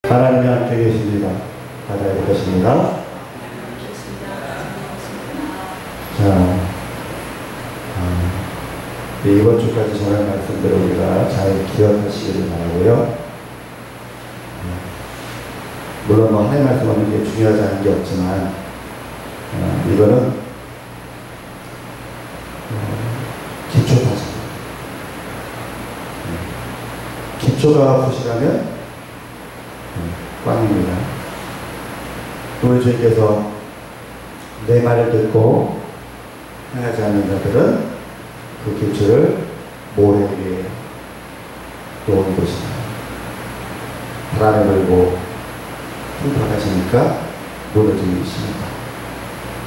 하나님이 함께 계십니다. 받아야 되겠습니다. 자, 이번 주까지 전한 말씀들을 우리가 잘 기억하시기를 바라고요. 물론 하나님 말씀하는 게 중요하지 않은 게 없지만 이거는 기초다. 기초가 부실하면 꽝입니다. 우리 주님께서 내 말을 듣고 행하지 않는 자들은 그 기초를 모래 위에 놓은 것이다. 바람에 불고 풍파가시니까 무너지는 것입니다.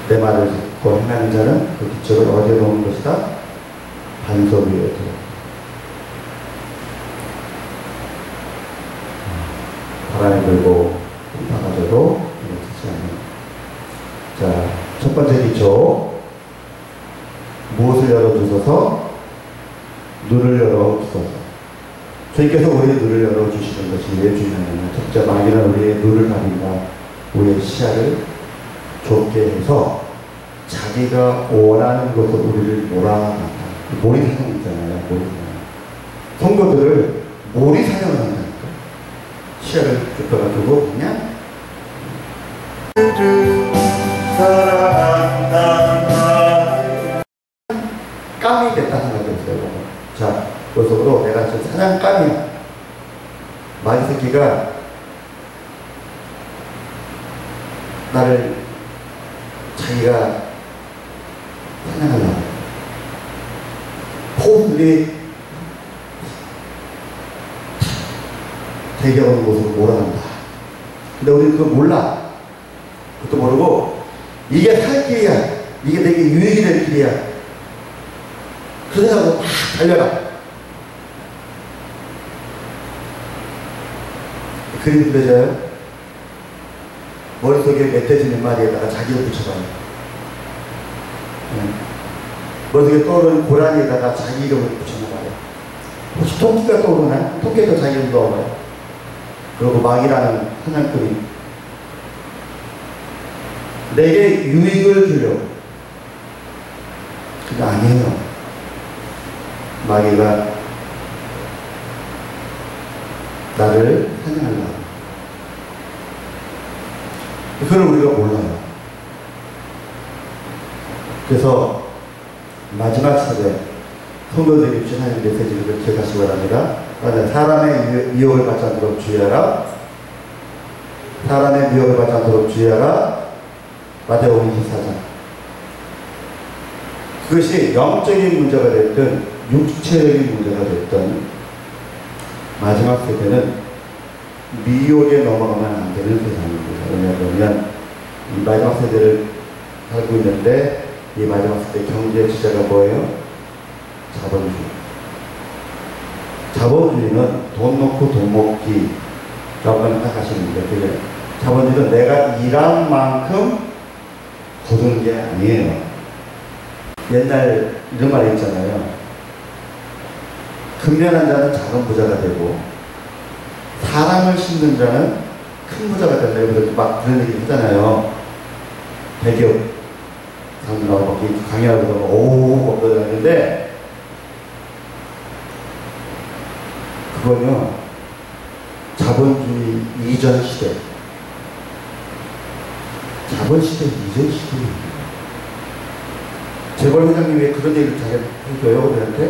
내 말을 듣고 행하는 자는 그 기초를 어디에 놓은 것이다? 반석 위에 두고 바람에 불고 풍파가 져도 무너지지 않는. 자, 첫 번째 기초, 무엇을 열어주소서? 눈을 열어주소서. 주님께서 우리의 눈을 열어주시는 것이 왜 중요하냐면, 첫째, 마귀는 우리의 눈을 가린다. 우리의 시야를 좁게 해서 자기가 원하는 것으로 우리를 몰아간다. 몰이사냥 있잖아요. 몰이사냥. 성도들을 몰이사냥을 한다니까. 시야를 좁혀가지고 그냥 깜이 됐다 생각했어요. 자, 그 속으로 내가 지금 사냥감이야. 마귀 새끼가 나를 자기가 사냥하려고 포들이 대기하는 곳으로 몰아간다. 근데 우리는 그거 몰라. 그것도 모르고 이게 살 길이야. 이게 내게 유익이 될 길이야. 그 생각으로 막 달려가. 그림 그려져요? 머릿속에 멧돼지 마리에다가 자기를 붙여봐요. 머릿속에 떠오르는 고라니에다가 자기 이름을 붙여놔봐요. 혹시 토끼가 떠오르나요? 토끼도 자기 이름 넣어봐요. 그리고 마귀라는 사냥꾼이 내게 유익을 주려고. 그게 아니에요. 마귀가 나를 사냥하려고. 그걸 우리가 몰라요. 그래서 마지막 시대 성도들이 주신 하나님 메시지를 기억하시기 바랍니다. 사람의 미혹을 받지 않도록 주의하라. 사람의 미혹을 받지 않도록 주의하라. 마태복음 24장. 그것이 영적인 문제가 됐든 육체적인 문제가 됐든 마지막 세대는 미혹에 넘어가면 안 되는 세상입니다. 왜냐하면 이 마지막 세대를 살고 있는데 이 마지막 세대 경제 주제가 뭐예요? 자본주의. 자본주의는 돈 놓고 돈 먹기라고 생각하시는데, 그게 자본주의는 내가 일한 만큼 거두는 게 아니에요. 옛날 이런 말이 있잖아요. 근면한 자는 작은 부자가 되고 사랑을 심는 자는 큰 부자가 된다. 이렇게 막 그런 얘기 하잖아요. 대기업 사람들하고 막 강의하고 오우 막 그러는데, 그거는요, 자본주의 이전 시대, 자본시대 이전 시대입니다. 재벌 회장님이 왜 그런 얘기를 잘 해줘요, 우리한테?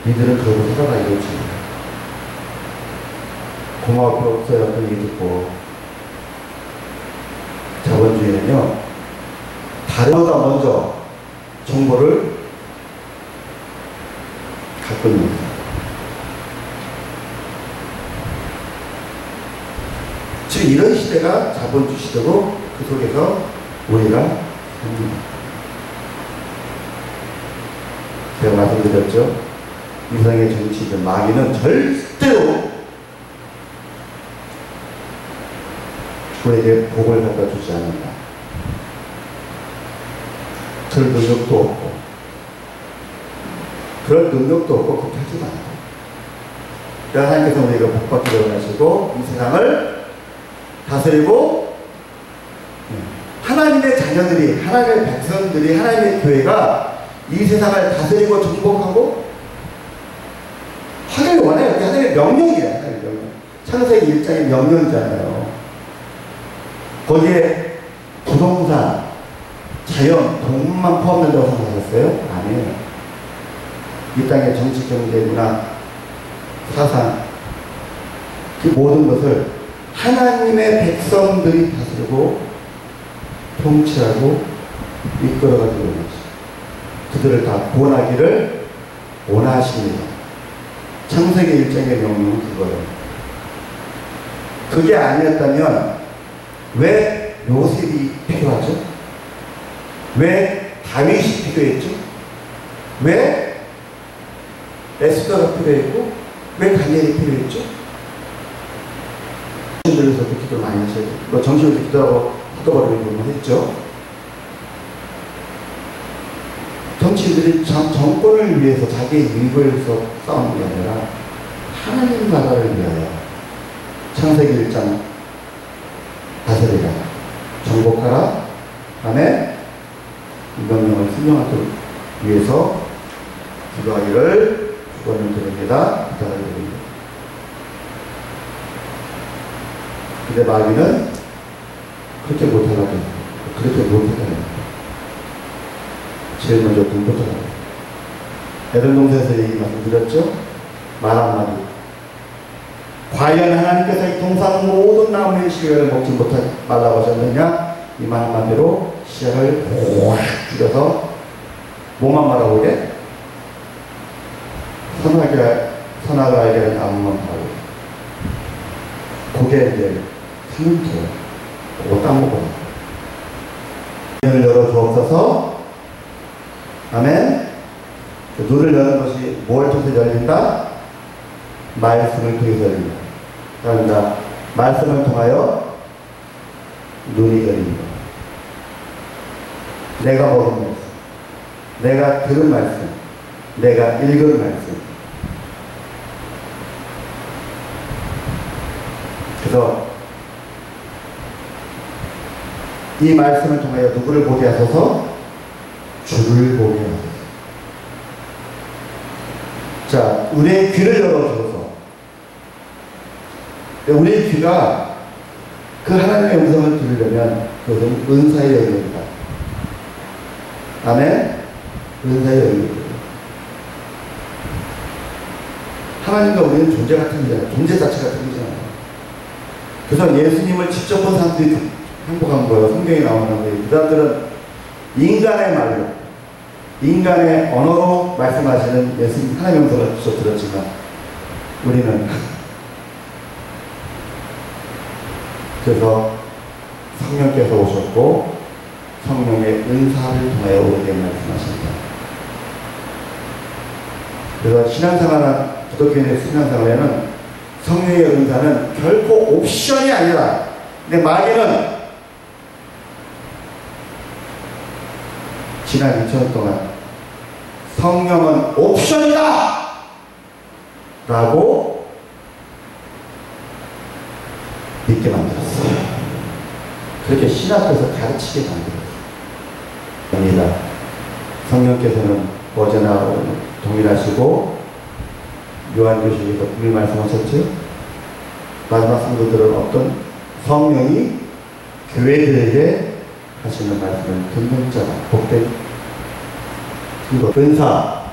니들은 그러고 살아라 이거지. 고마울 필요 없어요. 그런 얘기 듣고. 자본주의는요, 다른 보다 먼저 정보를 갖고 있는 거예요. 지금 이런 시대가 자본주의 시대고 그 속에서 우리가 삽니다. 제가 말씀드렸죠? 이 세상의 정치인 마귀는 절대로 우리에게 복을 갖다 주지 않는다. 그럴 능력도 없고 그럴 능력도 없고 그렇게 하지도 않고, 하나님께서 우리가 복받기를 원하시고 이 세상을 다스리고, 하나님의 자녀들이, 하나님의 백성들이, 하나님의 교회가 이 세상을 다스리고 정복하고 하길 원해요. 그게 하나님의 명령이에요. 하나님의 명령. 창세기 1장의 명령이잖아요. 거기에 부동산, 자연, 동물만 포함된다고 생각하셨어요? 아니에요. 이 땅의 정치, 경제, 문화, 사상, 그 모든 것을 하나님의 백성들이 다스리고 통치하고 이끌어가지고 있는 것이죠. 그들을 다 구원하기를 원하십니다. 창세기 1장의 명령은 그거예요. 그게 아니었다면 왜 요셉이 필요하죠? 왜 다윗이 필요했죠? 왜 에스더가 필요했고 왜 다니엘이 필요했죠? 정치인들에서도 기도 많이 하셔야 돼요. 정치인들도 기도하고 바꿔버리는 부분을 했죠. 정치인들이 정권을 위해서 자기의 이익을 위해서 싸우는 게 아니라 하나님 나라를 위하여 창세기 1장 다스리라, 정복하라, 다음에 이 명령을 순종하도록 위해서 기도하기를 축원을 드립니다. 부탁을 드립니다. 근데 마귀는 그렇게 못하려고 해요. 그렇게 못하려고 해요. 제일 먼저 눈부터 하고. 에덴 동산에서 얘기 말씀드렸죠? 말 한마디. 과연 하나님께서 이 동산 모든 나무의 씨를 먹지 못하지 말라고 하셨느냐? 이 말 한마디로 씨를 확 줄여서 뭐만 말하고 그래? 선악을 알게 된 나무만 말하고 그게 이제 생명토예요. 그거 딱 먹어라. 눈을 열어주옵소서. 아멘. 눈을 여는 것이 뭘 통해서 열린다? 말씀을 통해서 열린다. 그러니까 말씀을 통하여 눈이 열립니다. 내가 먹은 말씀, 내가 들은 말씀, 내가 읽은 말씀. 그래서 이 말씀을 통하여 누구를 보게 하소서? 주를 보게 하소서. 자, 우리의 귀를 열어주소서. 우리의 귀가 그 하나님의 음성을 들으려면 그것은 은사의 영역이다. 아멘? 은사의 영역이다. 하나님과 우리는 존재 같은 거잖아요. 존재 자체가 틀리잖아요. 그래서 예수님을 직접 본 사람들이 행복한 거예요. 성경에 나오는 거예요. 그 사람들은 인간의 말로, 인간의 언어로 말씀하시는 예수님 하나님의 음성을 직접 들었지만 우리는 그래서 성령께서 오셨고 성령의 은사를 통하여 우리에게 말씀하십니다. 그래서 신앙생활은, 기독교인의 신앙생활에는 성령의 은사는 결코 옵션이 아니라, 근데 마귀는 지난 2000년 동안 성령은 옵션이다! 라고 믿게 만들었어요. 그렇게 신학에서 가르치게 만들었습니다. 성령께서는 어제나 동일하시고 요한교실에서 분명히 말씀하셨죠. 마지막 성도들은 어떤 성령이 교회들에게 하시는 말씀을 듣는 자가 복된 은사,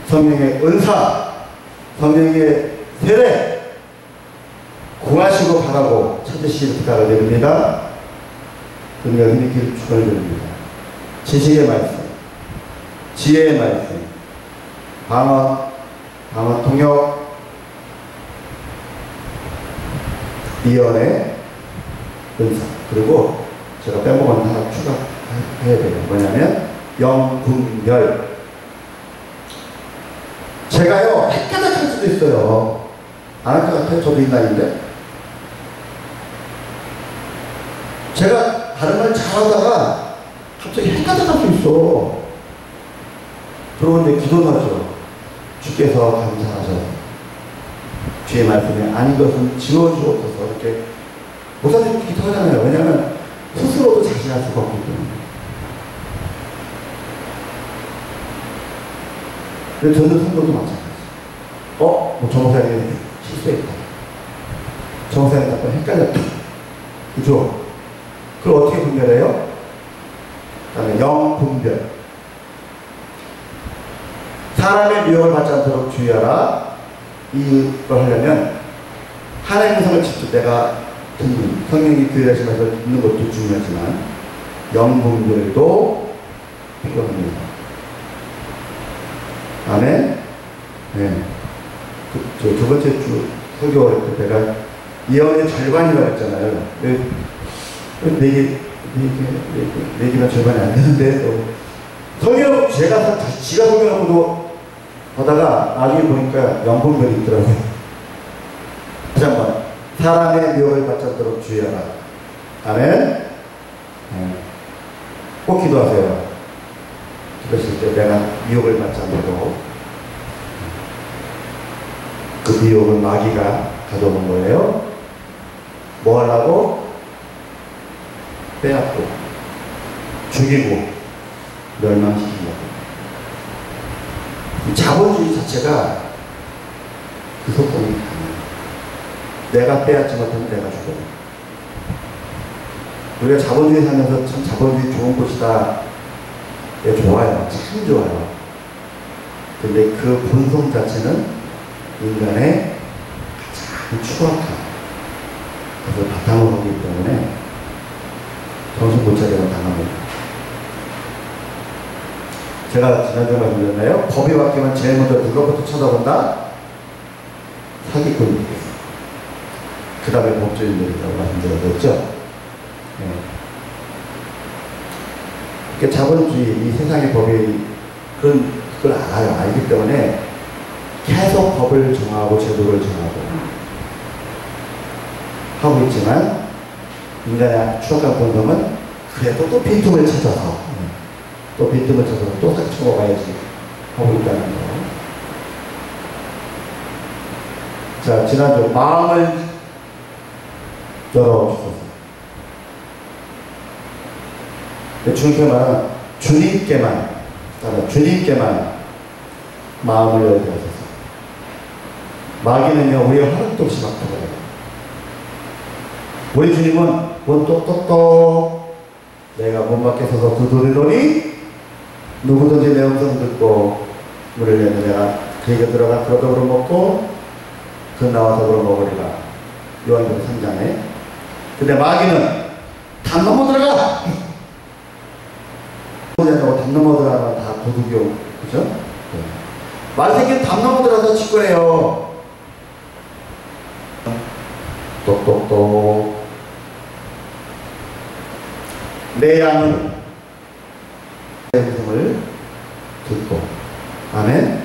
성령의 은사, 성령의 세례 구하시고 바라고 찾으시길 부탁을 드립니다. 그러면 힘이 길 축원을 드립니다. 지식의 말씀, 지혜의 말씀, 방언 통역, 예언의 은사, 그리고 제가 빼먹은 하나 추가해야 돼요. 뭐냐면 영분별. 제가요 헷갈릴 수도 있어요. 안 할 것 같아요. 저도 인간인데. 제가 다른 말 잘하다가 갑자기 헷갈릴 수 있어. 그러는데 기도하죠. 주께서 감사하셔서 주의 말씀에 아닌 것은 지워주옵소서. 이렇게 목사님 기도하잖아요. 왜냐하면 스스로도 자신할 수가 없기 때문에. 근데 저는 성도도 마찬가지예요. 저 목사님이 실수했다. 저 목사님 약간 헷갈렸다. 그죠? 그걸 어떻게 분별해요? 그 다음에 영분별. 사람의 미혹을 받지 않도록 주의하라. 이걸 하려면 하나님의 음성을 직접 내가 듣는, 성령이 들으시면서 듣는 것도 중요하지만 영분별도 필요합니다. 아멘? 네. 두 번째 주 설교할 때 내가 예언의 절반이라고 했잖아요. 네 개가 절반이 안 되는데, 설교, 지가 설교하고도 보다가 나중에 보니까 영분별이 있더라고요. 다시 한번. 사람의 미혹을 받지 않도록 주의하라. 아멘? 꼭 기도하세요. 기도하실 때 내가 미혹을 받지 않도록. 그 미혹은 마귀가 가져오는 거예요. 뭐 하려고? 빼앗고, 죽이고, 멸망시키려고. 자본주의 자체가 그 속성이 강해요. 내가 빼앗지 못하면 내가 죽어요. 우리가 자본주의 살면서 참 자본주의 좋은 곳이다. 예, 좋아요. 참 좋아요. 근데 그 본성 자체는 인간의 가장 추악한 것을 바탕으로 하기 때문에 정신 못 차리면 당합니다. 제가 지난주에 말씀드렸나요? 법이 바뀌면 제일 먼저 누가부터 쳐다본다? 사기꾼이 되겠습니다. 그 다음에 법조인들이라고 말씀드렸죠? 네. 자본주의, 이 세상의 법이 그걸 알아요. 알기 때문에 계속 법을 정하고 제도를 정하고 하고 있지만 인간의 추악한 본성은 그래도 또 빈틈을 찾아서 또 사기 쳐먹어야지 하고 있다는 거. 자, 지난주 마음을 열어주소서. 주님께 말하는 주님께만 마음을 열게 하소서. 마귀는요, 우리의 허락도 없이 막 들어가요. 우리 주님은 문 똑똑똑 내가 문 밖에 서서 두드리노니 누구든지 내 음성 듣고 물을 내면 내가 그에게 들어가 그러더불어 먹고 그 나와 더불어 먹으리라. 요한복음 3장에. 근데 마귀는 담 넘어 들어가! 담 넘어 들어가면 다 도둑이요. 그죠? 네. 말새끼는 담 넘어 들어가서 짓거려요. 똑똑똑. 내 양은 내 음성을 듣고. 아멘.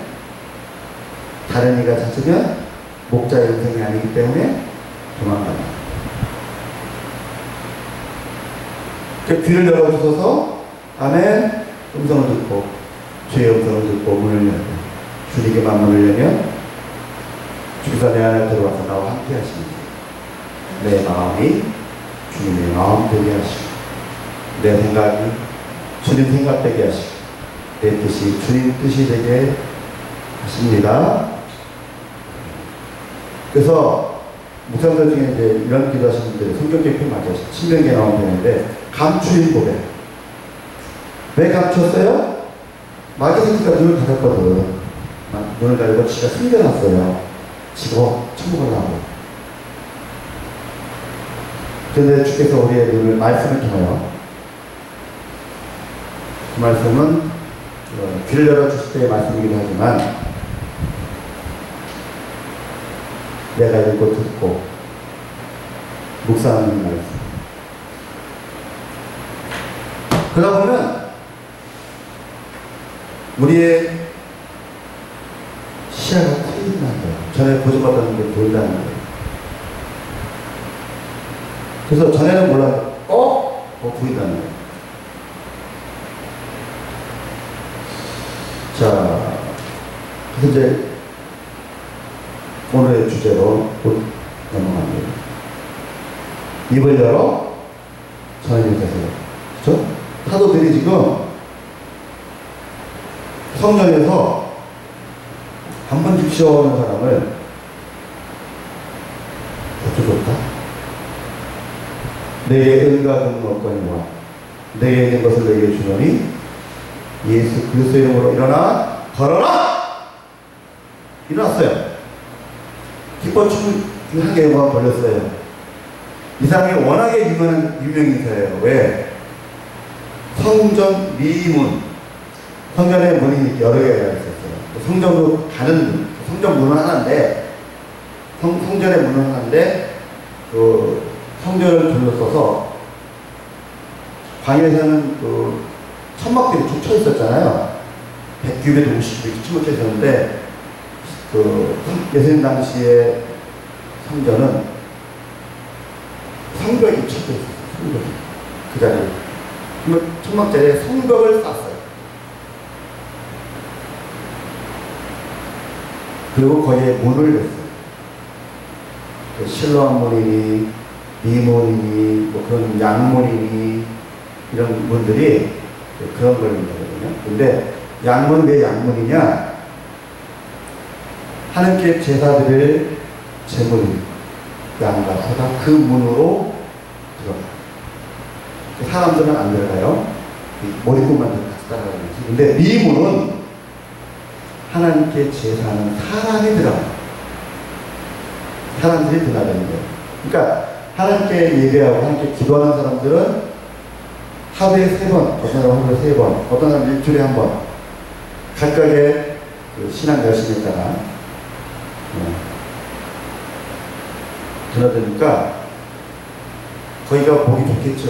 다른 이가 찾으면 목자의 음성이 아니기 때문에 도망간다. 그 귀를 열어주셔서 아멘. 음성을 듣고 주의 음성을 듣고 문을 열고 주님께만 문을 열면 주께서 내 안에 들어와서 나와 함께 하십니다. 내 마음이 주님의 마음 되게 하시고 내 생각이 주님 생각 되게 하시고 내 뜻이 주님 뜻이 되게 하십니다. 그래서 목사님들 중에 이제 이런 기도 하시는 분들이 성경 개표 맞아요. 신명기에 나오는 편인데 감추인 고백. 왜 감췄어요? 마귀 새끼가 눈을 가렸거든. 눈을 가리고 지가 숨겨놨어요. 지가 천국을 나고. 그런데 주께서 우리의 눈을 말씀을 통하여 그 말씀은 귀를 열어주실 때의 말씀이기도 하지만 내가 읽고 듣고 묵상하는 말씀. 그러다 보면 우리의 시야가 트인다는 거예요. 전에 보지 못하는 게 보인다는 거예요. 그래서 전에는 몰랐는데 보인다는 거예요. 자, 그래서 이제 오늘의 주제로 곧 넘어갑니다. 입을 열어 전하님이 되세요. 그렇죠? 사도들이 지금 성전에서 한 번 죽시어 오는 사람을 어쩌겠다? 내게 은과 금은 없거니와 내게 있는 것을 내게 주노니 예수 그리스도 이름으로 일어나 걸어라! 일어났어요. 기뻐 충분하게 막 걸렸어요. 이 사람이 워낙에 유명 인사예요. 왜? 성전 미문, 성전에 문이 여러 개가 있었어요. 성전으로 가는 문, 성전 문은 하나인데, 성전의 문은 하나인데, 그 성전을 둘러서서 광야에서는 그 천막들이 쭉 쳐 있었잖아요. 100규빗, 50규빗 쭉 쳐 있었는데, 그 예수님 당시의 성전은 성벽이 쳐져 있었어요. 성벽이. 그 자리에. 천막자리에 성벽을 쌌어요. 그리고 거기에 문을 냈어요. 실로암 문이니, 미문이니, 뭐 그런 양문이니, 이런 문들이 그런 걸 얘기하거든요. 근데 양문은 왜 양문이냐? 하나님께 제사드릴 제물이 양과 소가 그 문으로 들어가요. 사람들은 안 들어가요. 머리끝만 같이 따라가는 거지. 근데 미문은 하나님께 제사하는 사람이 들어가요. 사람들이 들어가는 거예요. 그러니까 하나님께 예배하고 하나님께 기도하는 사람들은 하루에 3번, 어떤 사람은 하루에 3번, 어떤 사람은 일주일에 1번 각각의 그 신앙 열심에 따라 드나드니까 거기가 보기 좋겠죠.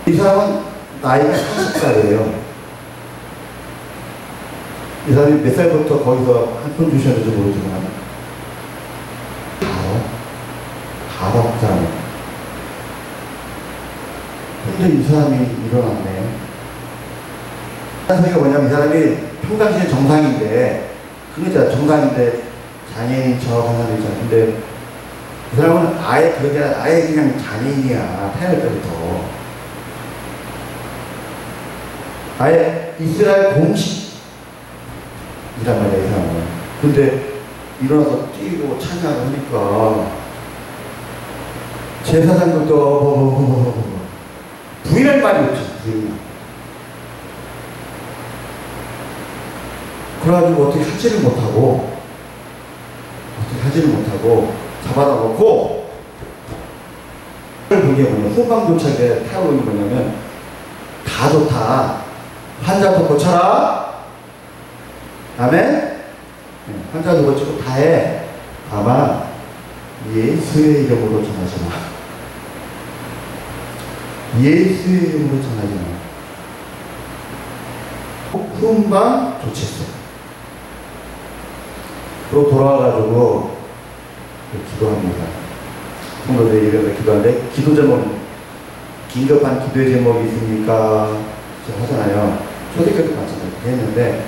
이 사람은 나이가 40살이에요. 이 사람이 몇 살부터 거기서 한 푼 주셨는지 모르지만 바로 그 사람이. 근데 이 사람이 일어났네. 소리가 뭐냐면 이 사람이 평상시에 정상인데 그러니까 정상인데 장애인 척 하는 사람이 있잖아. 근데 이 사람은 아예 그런 게 아니라 아예 그냥 장애인이야. 태어날 때부터. 아예 이스라엘 공식이란 말이야, 이 사람은. 근데 일어나서 뛰고 찬양을 하니까 제사장들도 부인할 말이 없지, 부인. 그래가지고 어떻게 하지를 못하고 잡아다 놓고 그게 뭐냐, 후방도착에 타오르는 거냐면 다 좋다. 환자도 고쳐라. 다음에 환자도 고치고 다 해. 다만 예수의 이름으로 전하지 마. 예수의 이름으로 전하지 마. 후방 조치했어요. 그리고 돌아와가지고 기도합니다. 성도들이 이래서 기도하는데 기도 제목, 긴급한 기도의 제목이 있습니까? 하잖아요. 초대교도 마찬가지로 했는데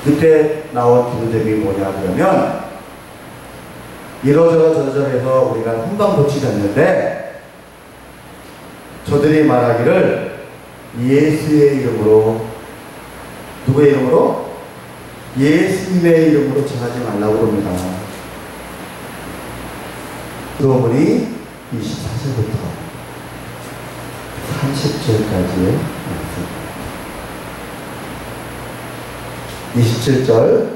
그때 나온 기도 제목이 뭐냐 그러면 이러저러 저러저러해서 우리가 훈방고치졌는데 저들이 말하기를 예수의 이름으로, 누구의 이름으로? 예수님의 이름으로 전하지 말라고 합니다. 그러분이 24절부터 30절까지의 27절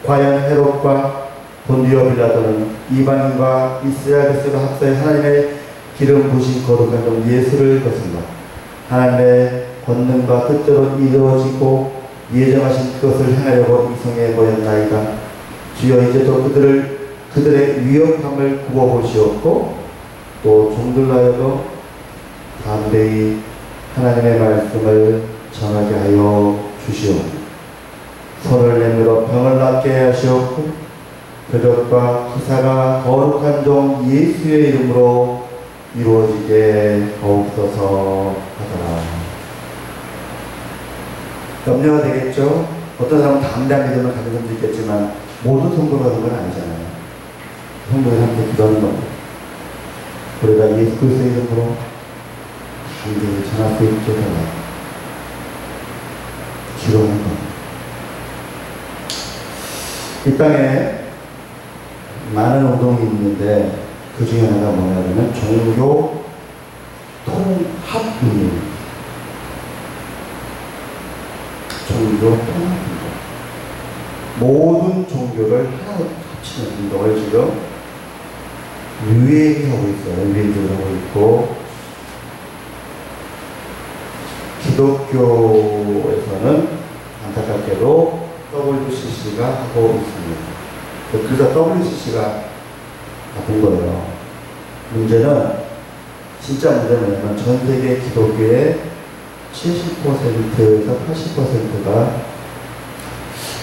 과연 헤롯과 본디오 빌라도는 이방인과 이스라엘 백성을 합사해 하나님의 기름 부으신 거룩한 종 예수를 거슬러 하나님의 권능과 뜻대로 이루어지고 예정하신 그것을 행하려고 이성에 모였나이다. 주여 이제도 그들의 위협함을 굽어보시옵고 또 종들하여도 담대히 하나님의 말씀을 전하게 하여 주시옵고 손을 내밀어 병을 낫게 하시옵고 표적과 기사가 거룩한 종 예수의 이름으로 이루어지게 하옵소서 하더라. 염려가 되겠죠? 어떤 사람은 담대한 믿음을 가진 사람도 있겠지만 모두 성도가 그런 건 아니잖아요. 성도들한테 기도하는 겁니다. 우리가 예수 그리스도의 이름으로 강대를 전할 수 있게 되라 기도하는 겁니다. 이 땅에 많은 운동이 있는데 그 중에 하나가 뭐냐면 종교 통합운동입니다. 종교 통합운동. 모든 종교를 하나로 합치는 운동을 지금 유행하고 있어요. 유행을 하고 있고, 기독교에서는 안타깝게도 WCC가 하고 있습니다. 그래서 WCC가 나쁜 거예요. 문제는, 진짜 문제는 뭐냐면 전 세계 기독교의 70%에서 80%가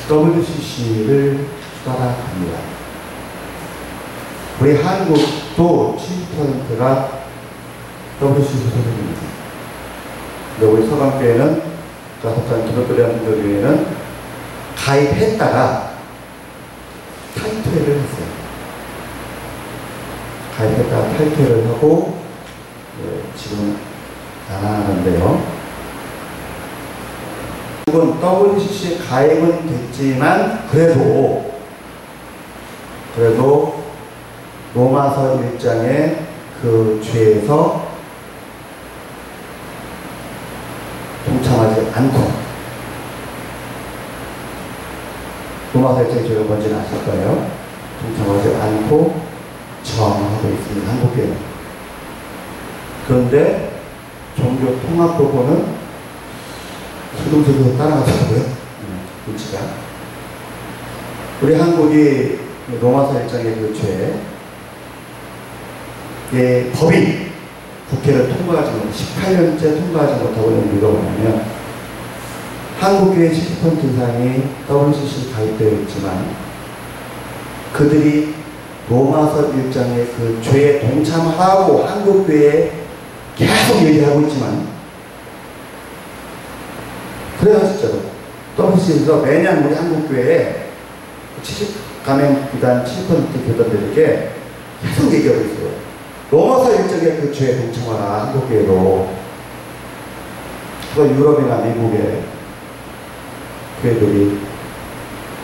WCC를 따라갑니다. 우리 한국도 70%가 WCC 소속입니다. 근데 우리 서강교회는, 가석산 기독교대한민족교회는 가입했다가 탈퇴를 했어요. 가입했다가 탈퇴를 하고 지금 안 하는데요. 혹은 WCC 가입은 됐지만 그래도 로마서 1장의 그 죄에서 동참하지 않고, 로마서 1장의 죄가 뭔지는 아실 거예요. 동참하지 않고 저항하고 있습니다. 한국교회는. 그런데 종교 통합 부분은 수동적으로 따라가더라고요. 눈치가. 우리 한국이 로마서 1장의 그 죄의 법이 국회를 통과하지 못, 18년째 통과하지 못하고 있는 이유가 뭐냐면, 한국교회 70% 이상이 WCC 가입되어 있지만 그들이 로마서 1장의 그 죄에 동참하고 한국교회에 계속 얘기하고 있지만, 그래요, 진짜로. WCC에서 매년 우리 한국교회에 70가맹 비단 7% 교단들에게 계속 얘기하고 있어요. 로마서 1장의 그 죄에 동참하라, 한국교회로. 그 유럽이나 미국의 교회들이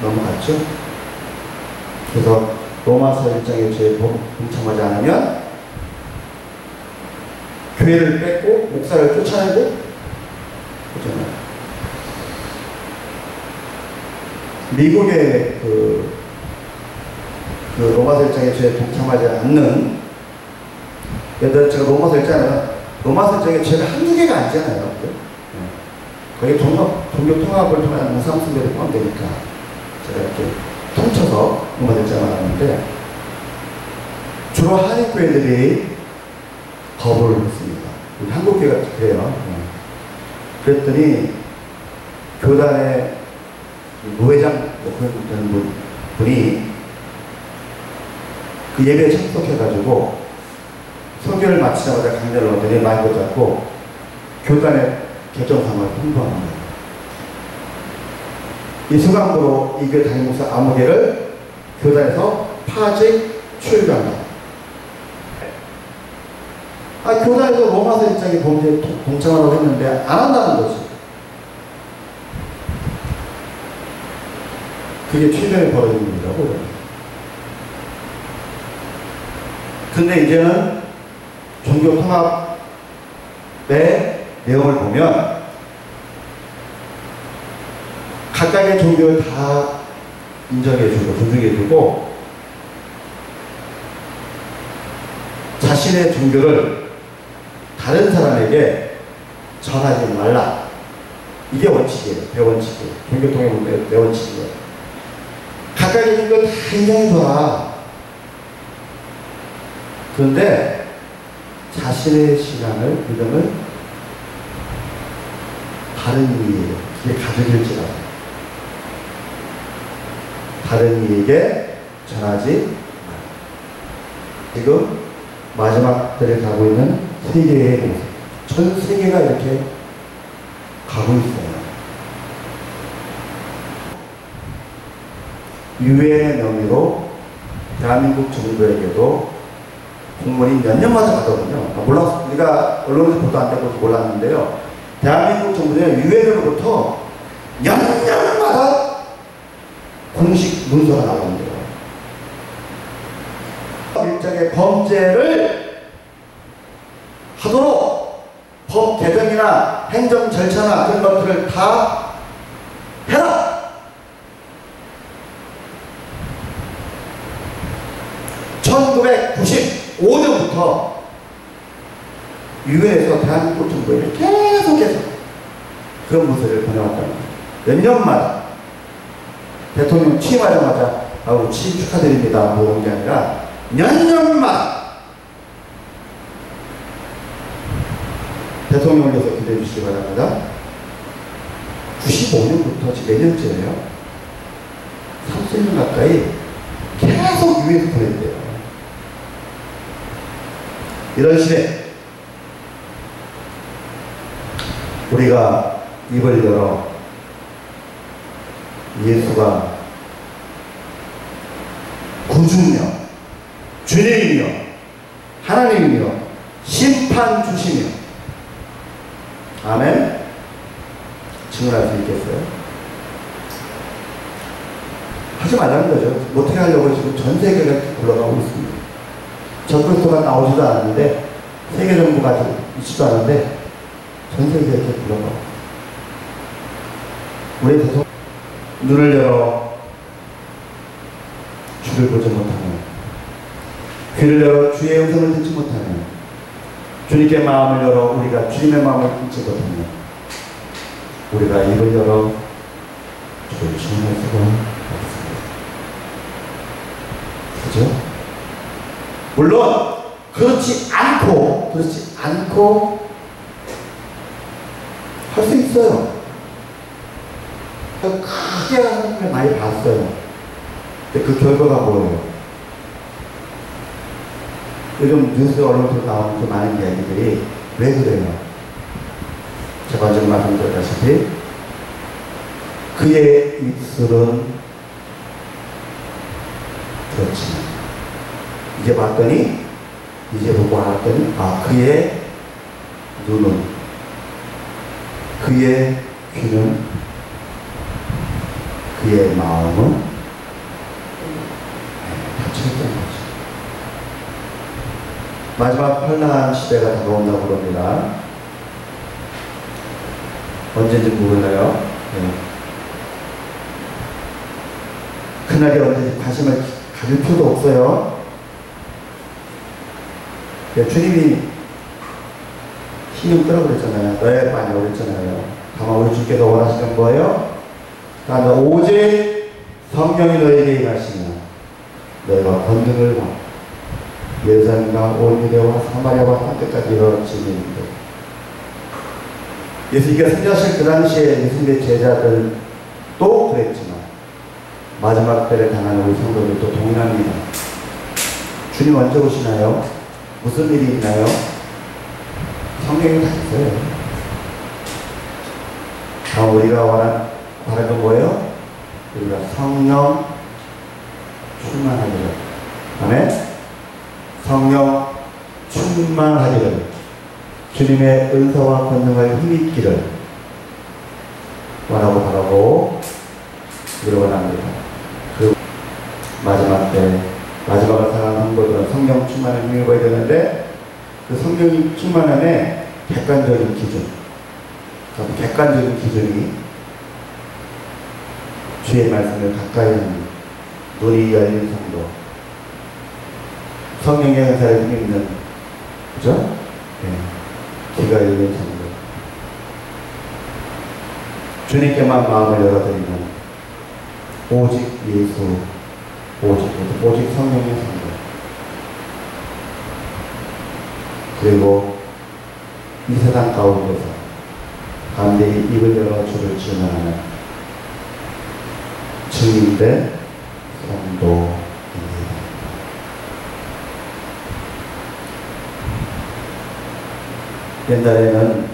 넘어갔죠. 그래서 로마서 1장의 죄에 동참하지 않으면 교회를 뺏고 목사를 쫓아내고 그렇잖아요. 미국의 그 로마서 1장의 죄에 동참하지 않는, 예를 들어 제가 로마서 1장의 죄가 한두 개가 아니잖아요. 거기 종교 통합을 통한 무상승배를 포함되니까 제가 이렇게 통쳐서 로마서 1장을 하는데, 주로 한인교회들이 거부를 했습니다. 우리 한국교회가 그래요. 그랬더니 교단의 노회장 그런 분이 그 예배에 참석해가지고 설교를 마치자마자 강연을 하더니 마이크 잡고 교단의 결정사항을 통보하는 거예요. 이 수강으로 이 교회 담임 목사 아무개를 교단에서 파직 출교한다. 교단에서 로마서 1장의 범죄에 동참하라고 했는데 안 한다는 거지. 그게 최근에 벌어진 일이라고. 근데 이제는 종교 통합의 내용을 보면 각각의 종교를 다 인정해주고 존중해주고, 자신의 종교를 다른 사람에게 전하지 말라. 이게 원칙이에요. 대원칙이에요. 종교 통합의 대원칙이에요. 각각의 종교를 다 인정해줘라. 그런데 자신의 신앙을, 믿음을 다른 이에게, 그게 가족일지라도 다른 이에게 전하지 말라. 지금 마지막 때를 가고 있는 세계의 모습, 전 세계가 이렇게 가고 있어요. 유엔의 명의로 대한민국 정부에게도 공무원이 몇 년마다 가거든요. 몰랐, 우리가 언론에서 보도 안 되고 몰랐는데요. 대한민국 정부는 유엔으로부터 년마다 공식 문서가 나오는데요. 일정의 범죄를 하도록 법 개정이나 행정 절차나 그런 것들을 다 해라! 1995년부터 유엔에서 대한민국 정부에 계속해서 그런 문서를 보내왔다는 거예요. 몇 년마다 대통령 취임하자마자 아우 취임 축하드립니다 모은 게 아니라 년마다 대통령을 위해서 기대해 주시기 바랍니다. 95년부터 지금 몇 년째예요? 30년 가까이 계속 유엔에서 보냈대요. 이런 시대 우리가 입을 열어 예수가 구주며 주님이며 하나님이며 심판 주시며 아멘 증언할 수 있겠어요? 하지 말라는 거죠. 어떻게 하려고 지금 전 세계가 굴러가고 있습니다. 적그리스도가 나오지도 않았는데 세계 정부가 아직 있지도 않은데 전 세계가 이렇게 굴러가고 우리 대통령 눈을 열어 주를 보지 못하며 귀를 열어 주의 음성을 듣지 못하며 주님께 마음을 열어 우리가 주님의 마음을 듣지 못하며 우리가 입을 열어 주를 증언할 수가 없습니다. 그죠? 물론 그렇지 않고 할 수 있어요. 크게 하는 걸 많이 봤어요. 근데 그 결과가 뭐예요? 요즘 뉴스 언론에서 나오는 그 많은 이야기들이 왜 그래요? 제가 먼저 말씀드렸다시피 그의 입술은 그렇지만 이제 봤더니 이제 보고 알았더니 그의 눈은 그의 귀는 그의 마음은 닫혀있다는 거죠. 마지막 현란한 시대가 다가온다고 그럽니다. 언제인지 모르나요? 네. 그날이 언제인지 관심을 가질 필요도 없어요. 네, 주님이 힘을 끄라고 그랬잖아요. 너의 많이 그랬잖아요. 다만 우리 주께서 원하시는 거예요? 다만 오직 성령이 너에게 임하시면 너희가 권능을 받고 예루살렘과 온 유대와 사마리아와 땅끝까지 이르러지는데 예수님께서 생자하실 그 당시에 예수님의 제자들도 그랬지만 마지막 때를 당하는 우리 성도들도 동일합니다. 주님 언제 오시나요? 무슨 일이 있나요? 성경이 다 있어요. 우리가 바라는 건 뭐예요? 우리가 성령 충만하기를. 아멘? 성령 충만하기를. 주님의 은사와 권능을 힘입기를 원하고 바라고 우리가 원합니다. 그리고 마지막 때 마지막을 살아가는 성도들은 성령 충만을 힘입어야 되는데 그 성령 충만함의 객관적인 기준, 그 객관적인 기준이 주의 말씀을 가까이 하는 눈이 열린 성도, 성령의 은사를 힘입는, 그죠? 네. 귀가 열린 성도, 주님께만 마음을 열어드리는 오직 예수, 오직 성령의 성도, 그리고 이 세상 가운데서 간절히 입을 열어 주를 증언하는 증인된 성도입니다. 옛날에는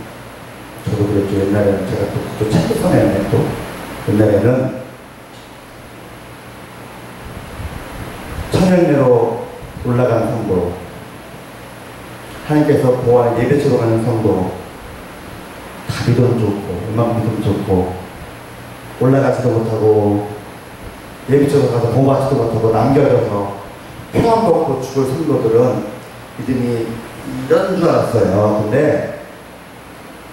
저도 그랬죠. 옛날에는 제가 또 책도 써냈네. 또 옛날에는 천연례로 올라간 성도, 하나님께서 보아 예배처로 가는 성도, 다 믿음 좋고 음악 믿음 좋고 올라가지도 못하고 예배처로 가서 보호받지도 못하고 남겨져서 표현 먹고 죽을 성도들은 믿음이 이런 줄 알았어요. 근데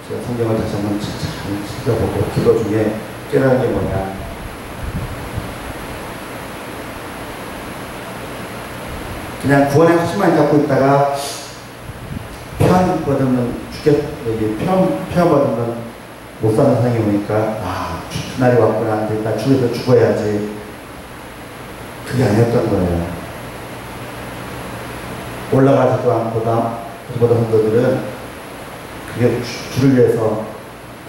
제가 성경을 다시 한번 찾아보고 기도 중에 깨달은 게 뭐냐, 그냥 구원의 확신만 갖고 있다가 표현 받으면 표현 받으면 못 사는 상황이 오니까 그날이 왔구나, 나 죽어서 죽어야지, 그게 아니었던 거예요. 올라가지도 않고 보다 성도들은 그게 주를 위해서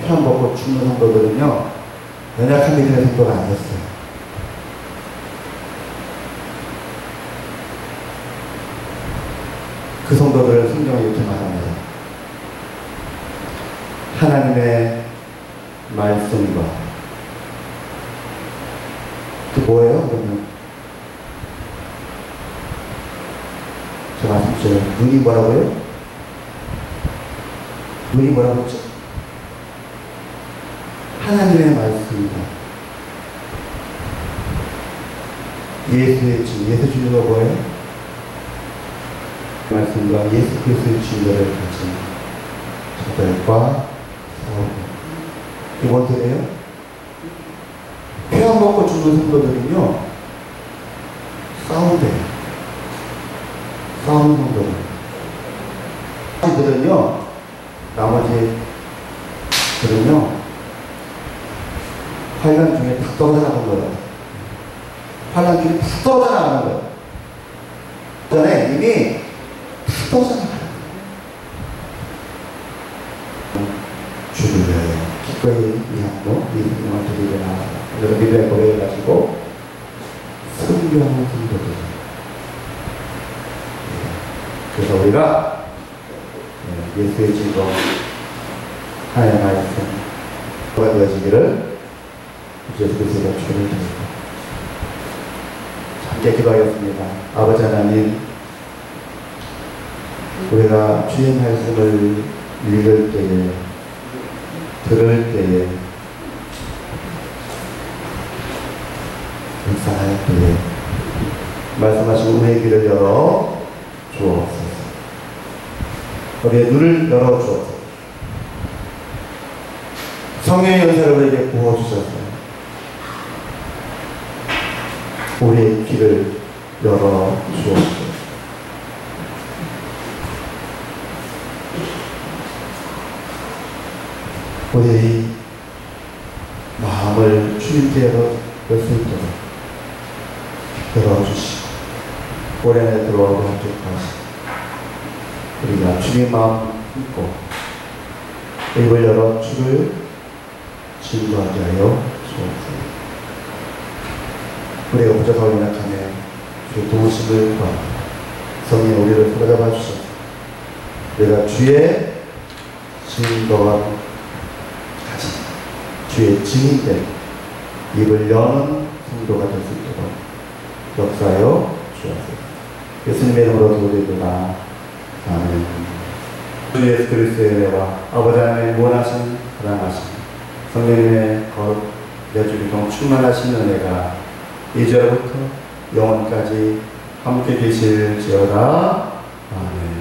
표현 받고 죽는 성도들은요, 연약한 믿음의 성도가 아니었어요. 그 성도들을 성경이 이렇게 말합니다. 하나님의 말씀과, 그 뭐예요? 그러면 제가 말씀드려요. 눈이 뭐라고요? 눈이 뭐라고 했죠? 하나님의 말씀이다. 예수의 진, 예수 진리가 뭐예요? 말씀과 예수 그리스도의 진리를 가진 자들과 싸우고. 이게 뭔 소리예요? 표현 먹고 죽는 성도들은요, 싸운대요. 싸우는 성도들. 나머지들은요, 나머지들은요, 환란 중에 다 떨어져 나가는 거예요. 환란 중에 다 떨어져 나가는 거예요. 전에 이미 다 떨어져 나가는 거예요. 주를 위하여 기꺼이 이하고 이 생명을 드리려나 여러분 믿음의 고백을 가지고 순교하는 성도들. 그래서 우리가 예수의 증거, 하나님의 말씀과 되어지기를 예수 그리스도가 주를 드립니다. 함께 기도하겠습니다. 아버지 하나님, 우리가 주의 말씀을 읽을 때에, 들을 때에, 묵상할 때에 말씀하신 우리의 귀를 열어 주옵소서. 우리의 눈을 열어 주옵소서. 성령의 연사를 우리에게 부어주셔서 우리의 귀를 열어 주옵소서. 우리의 마음을 주님께 열 수 있도록 열어주시고 우리 안에 들어오고 함께하시고 우리가 주님의 마음 품고 입을 열어 주를 증거하게 하여 주옵소서. 우리가 부족하고 연약하며 주의 도우심을 구합니다. 성령 우리를 사로잡아 주셔서 우리가 주의 증거가 가진 주의 증인된 입을 여는 성도가 될 수 있도록 역사하여 주옵소서. 예수님의 이름으로 기도드립니다. 아멘. 주 예수 그리스도의 은혜와 아버지 하나님의 원하신 사랑하신 성령님의 거룩 내주기동 충만하신 은혜가 이제부터 영원까지 함께 계실지어다. 아멘.